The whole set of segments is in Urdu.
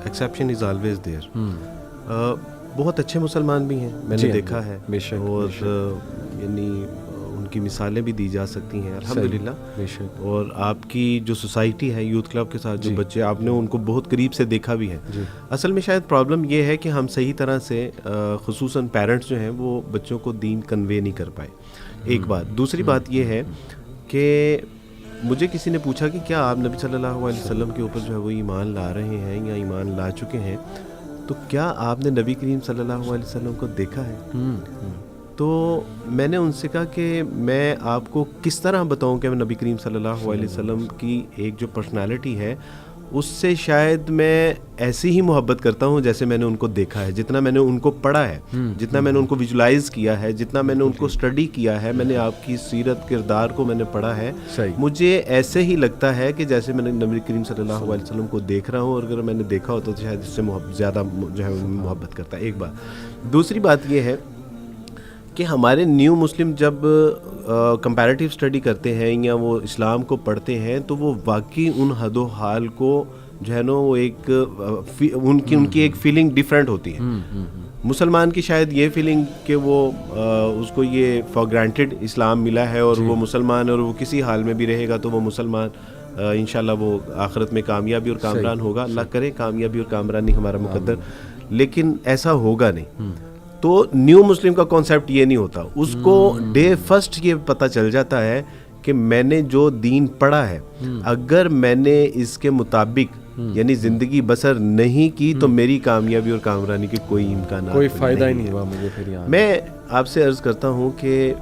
Exception is always there. بہت اچھے مسلمان بھی ہیں, میں نے دیکھا ہے, اور یعنی ان کی مثالیں بھی دی جا سکتی ہیں الحمدللہ. اور آپ کی جو سوسائٹی ہے یوتھ کلب کے ساتھ جو بچے, آپ نے ان کو بہت قریب سے دیکھا بھی ہے. اصل میں شاید پرابلم یہ ہے کہ ہم صحیح طرح سے خصوصاً پیرنٹس جو ہیں وہ بچوں کو دین کنوے نہیں کر پائے, ایک بات. دوسری بات یہ ہے کہ مجھے کسی نے پوچھا کہ کیا آپ نبی صلی اللہ علیہ وسلم کے اوپر جو ہے وہ ایمان لا رہے ہیں یا ایمان لا چکے ہیں, تو کیا آپ نے نبی کریم صلی اللہ علیہ وسلم کو دیکھا ہے؟ تو میں نے ان سے کہا کہ میں آپ کو کس طرح بتاؤں کہ میں نبی کریم صلی اللہ علیہ وسلم کی ایک جو پرسنالٹی ہے اس سے شاید میں ایسی ہی محبت کرتا ہوں جیسے میں نے ان کو دیکھا ہے, جتنا میں نے ان کو پڑھا ہے, جتنا میں نے ان کو ویژولائز کیا ہے, جتنا میں نے ان کو اسٹڈی کیا ہے, میں نے آپ کی سیرت کردار کو میں نے پڑھا ہے. مجھے ایسے ہی لگتا ہے کہ جیسے میں نے نبی کریم صلی اللہ علیہ وسلم کو دیکھ رہا ہوں, اور اگر میں نے دیکھا ہوتا تو شاید اس سے زیادہ جو ہے محبت کرتا ہے, ایک بات. دوسری بات یہ ہے کہ ہمارے نیو مسلم جب کمپیریٹیو اسٹڈی کرتے ہیں یا وہ اسلام کو پڑھتے ہیں تو وہ واقعی ان حد و حال کو جو ہے نا وہ ایک ان کی ایک فیلنگ ڈفرینٹ ہوتی ہے. مسلمان کی شاید یہ فیلنگ کہ وہ اس کو یہ فار گرانٹیڈ اسلام ملا ہے اور وہ مسلمان ہے اور وہ کسی حال میں بھی رہے گا تو وہ مسلمان انشاءاللہ وہ آخرت میں کامیابی اور کامران ہوگا. اللہ کرے کامیابی اور کامرانی ہمارا مقدر, لیکن ایسا ہوگا نہیں. تو نیو مسلم کا کانسیپٹ یہ نہیں ہوتا, اس کو ڈے فرسٹ یہ پتہ چل جاتا ہے کہ میں نے جو دین پڑھا ہے اگر میں نے اس کے مطابق یعنی زندگی بسر نہیں کی تو میری کامیابی اور کامرانی کے کوئی امکانات, کوئی فائدہ ہی نہیں ہوا مجھے. پھر یہاں میں آپ سے عرض کرتا ہوں کہ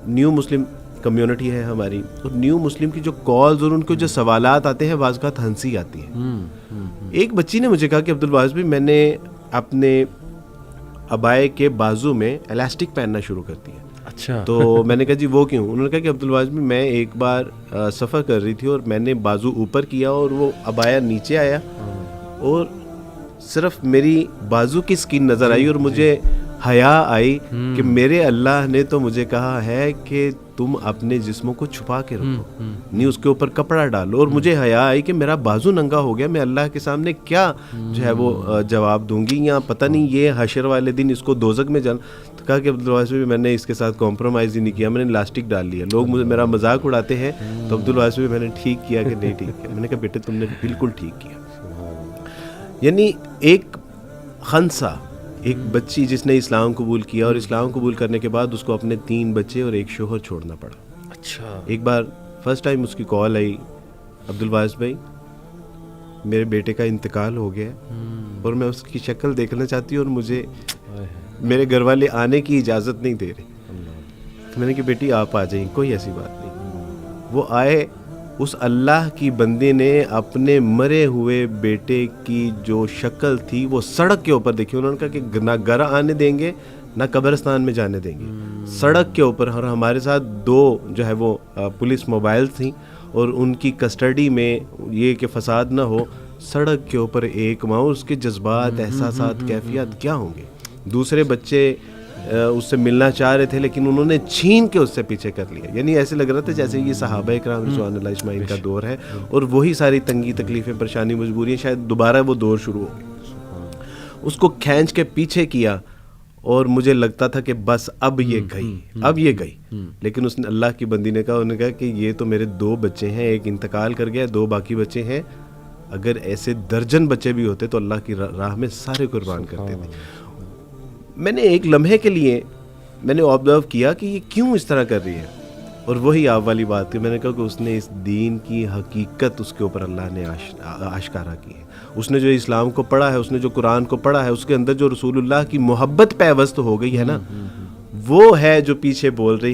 نیو مسلم کمیونٹی ہے ہماری, اور نیو مسلم کی جو کالز اور ان کے جو سوالات آتے ہیں بعض اوقات ہنسی آتی ہے. ایک بچی نے مجھے کہا کہ عبدالواحد بھائی میں نے اپنے ابائے کے بازو میں الاسٹک پہننا شروع کر دیا. اچھا. تو میں نے کہا جی وہ کیوں؟ انہوں نے کہا کہ عبدالواحد بھائی میں ایک بار سفر کر رہی تھی اور میں نے بازو اوپر کیا اور وہ ابایا نیچے آیا اور صرف میری بازو کی سکن نظر آئی اور مجھے حیا آئی کہ میرے اللہ نے تو مجھے کہا ہے کہ تم اپنے جسموں کو چھپا کے رکھو, نہیں اس کے اوپر کپڑا ڈالو. اور مجھے حیا آئی کہ میرا بازو ننگا ہو گیا, میں اللہ کے سامنے کیا جو ہے وہ جواب دوں گی, یا پتہ نہیں یہ حشر والے دن اس کو دوزخ میں جانا. تو کہا کہ عبدالواحد بھی میں نے اس کے ساتھ کمپرومائز ہی نہیں کیا, میں نے الاسٹک ڈال لیا. لوگ مجھے میرا مذاق اڑاتے ہیں, تو عبدالواحد بھی میں نے ٹھیک کیا کہ نہیں ٹھیک کیا. میں نے کہا بیٹے تم نے بالکل ٹھیک کیا. یعنی ایک خنسا, ایک بچی جس نے اسلام قبول کیا اور اسلام قبول کرنے کے بعد اس کو اپنے 3 بچے اور ایک شوہر چھوڑنا پڑا. اچھا. ایک بار فرسٹ ٹائم اس کی کال آئی, عبدالواحد بھائی میرے بیٹے کا انتقال ہو گیا اور میں اس کی شکل دیکھنا چاہتی ہوں اور مجھے میرے گھر والے آنے کی اجازت نہیں دے رہے. تو میں نے کہا بیٹی آپ آ جائیں, کوئی ایسی بات نہیں. وہ آئے, اس اللہ کی بندے نے اپنے مرے ہوئے بیٹے کی جو شکل تھی وہ سڑک کے اوپر دیکھی. انہوں نے کہا کہ نہ گھر آنے دیں گے نہ قبرستان میں جانے دیں گے, سڑک کے اوپر. اور ہمارے ساتھ 2 جو ہے وہ پولیس موبائل تھیں اور ان کی کسٹڈی میں یہ کہ فساد نہ ہو, سڑک کے اوپر ایک ماں, اس کے جذبات احساسات کیفیات کیا ہوں گے. دوسرے بچے اس سے ملنا چاہ رہے تھے لیکن انہوں نے چھین کے اس سے پیچھے کر لیا. یعنی ایسے لگ رہا تھا جیسے یہ صحابہ اکرام رضوان اللہ اجمعین کا دور ہے اور وہی ساری تنگی تکلیفیں پریشانی مجبوریاں شاید دوبارہ وہ دور شروع ہو گئی. اس کو کھینچ کے پیچھے کیا اور مجھے لگتا تھا کہ بس اب یہ گئی. لیکن اس نے, اللہ کی بندی نے کہا, انہوں نے کہا کہ یہ تو میرے 2 بچے ہیں, ایک انتقال کر گیا, 2 باقی بچے ہیں. اگر ایسے درجن بچے بھی ہوتے تو اللہ کی راہ میں سارے قربان کرتے تھے. میں نے ایک لمحے کے لیے میں نے آبزرو کیا کہ یہ کیوں اس طرح کر رہی ہے, اور وہی آپ والی بات تھی. میں نے کہا کہ اس نے اس دین کی حقیقت اس کے اوپر اللہ نے آشکارا کی ہے. اس نے جو اسلام کو پڑھا ہے, اس نے جو قرآن کو پڑھا ہے, اس کے اندر جو رسول اللہ کی محبت پیوست ہو گئی ہے نا, وہ ہے جو پیچھے بول رہی